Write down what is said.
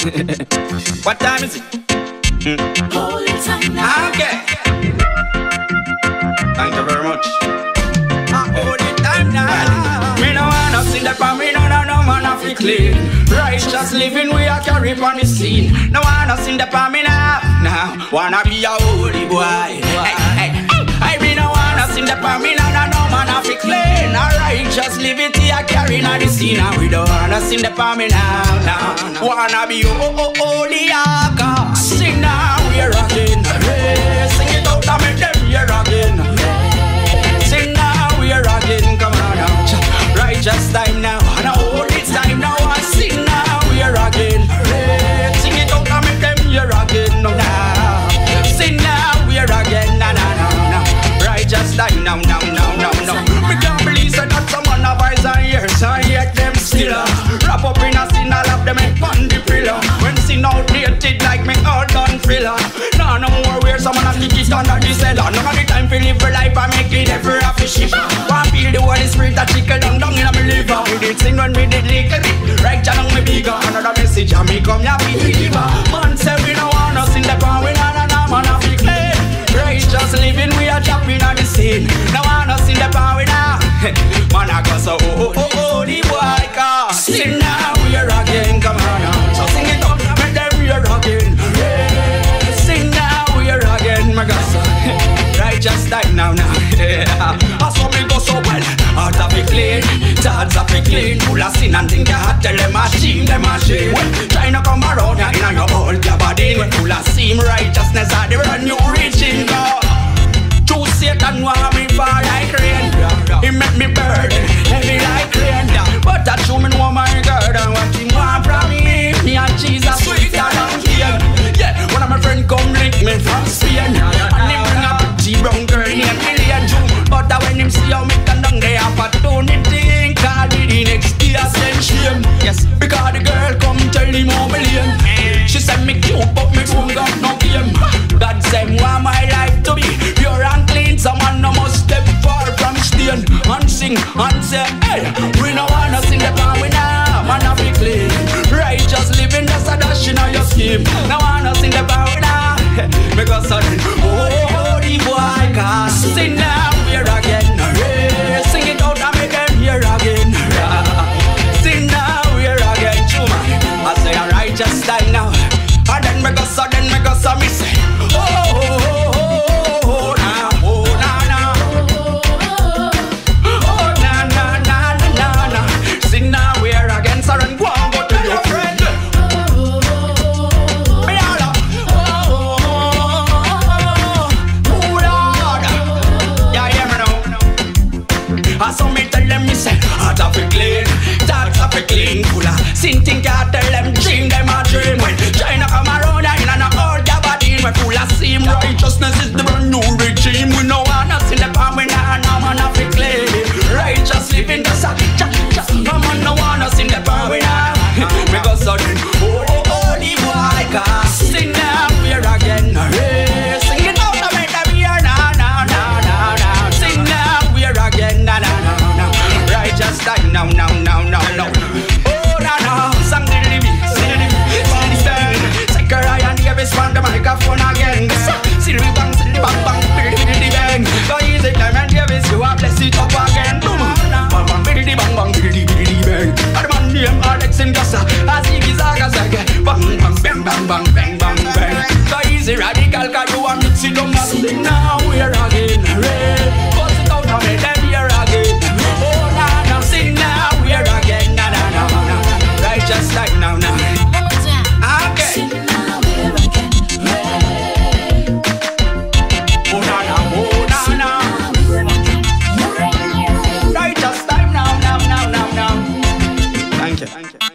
What time is it? Holy time now. Okay. Thank you very much. Holy time now. Me no wanna see that for me, no man a fi clean. Righteous living we a carry on the scene. No wanna see that for me now. Wanna be a holy boy. I me no wanna see that for me, no man a fi clean. A righteous living we a carry on the scene. And we don't wanna see that for me now. Wanna be holy, sing now we are again. Sing it out and make them hear again. Sing now we are again. Come on now. Righteous time now, and all this time now. I sing now we are again. Sing it out and make them hear again. Now, sing now we are again. Na. Righteous time now. We can't believe that someone of eyes and ears, and yet them still wrap up in a sin. I love them and fun the thriller. When sin outdated like me all done thriller. No more where someone has to kiss under the cellar. No more the time to live for life and make it ever a fishy. One feel the Holy Spirit that trickle down in my liver. We did sin when we did lick it. Right along me bigger. Another message and me come ya be deliver. Man say we no want us in the power. We no man a fi clean. Righteous living we are jumping on the scene. No want us in the power now. Man a go so the boy car. Sing now we are again. Come on now. So sing it up. Make them we are again. Sing now we are again. My God so righteous time now. I saw me go so well. Heart of it clean, thoughts of it clean. Full of sin and think you had tell them machine. Well, try to come around here in your whole body. Full of sin, righteousness are the brand new reaching God. True Satan want me fall like rain. He make me burden, heavy like rain. But that true me know my God and what he want from me. Me and Jesus sweeter than cane. Yeah, one of my friends come link me from Spain. And he bring a pretty brown girl named Million June. But when him see how me turn down the opportunity, call me the next day I send shame. Yes, because the girl come tell him how me lame. She said me cute but me don't got no game. God said want my life to be pure and clean. Someone no must step far from stain. And sing and say hey, we no wanna sing the part we now. Man a be clean. Righteous living that's a dash in your scheme. No wanna sing the part we now. Because sudden the boy can sing now we are again. Sing it out and make them hear again. Sing now we are again. Chuma, I say a righteous time now. And then me go so me say sing now we are again. So run go and go to your friend. Me all up. Lord. Yeah, me now. I saw me tell them me say heart of it clean, thoughts of it clean. Full of sin think I tell them dream them a dream. When China come around and in a all your body we full of sin. Righteousness is the brand new regime. We know one us in the palm we now man of it clean. Righteous living just a no man no want us in the palm we now. Because sudden the boy can sing now we are again. Sing it out and make them hear now. Sing now we are again. Righteous time now. Oh no, sang the Zechariah and Davis found the microphone again. Silly bang, biddy bang. Go easy time and Davis, you are bless it up again. Bang, biddy bang. And the man named Alex in Gassa, as he is Zaga. Bang. Go easy radical, cause you are mixing up my sing now we're again. Bust it out and make them hear again. Oh no, sing now we're again. Righteous time now. Okay. Sing now we're again. Righteous time now. Thank you.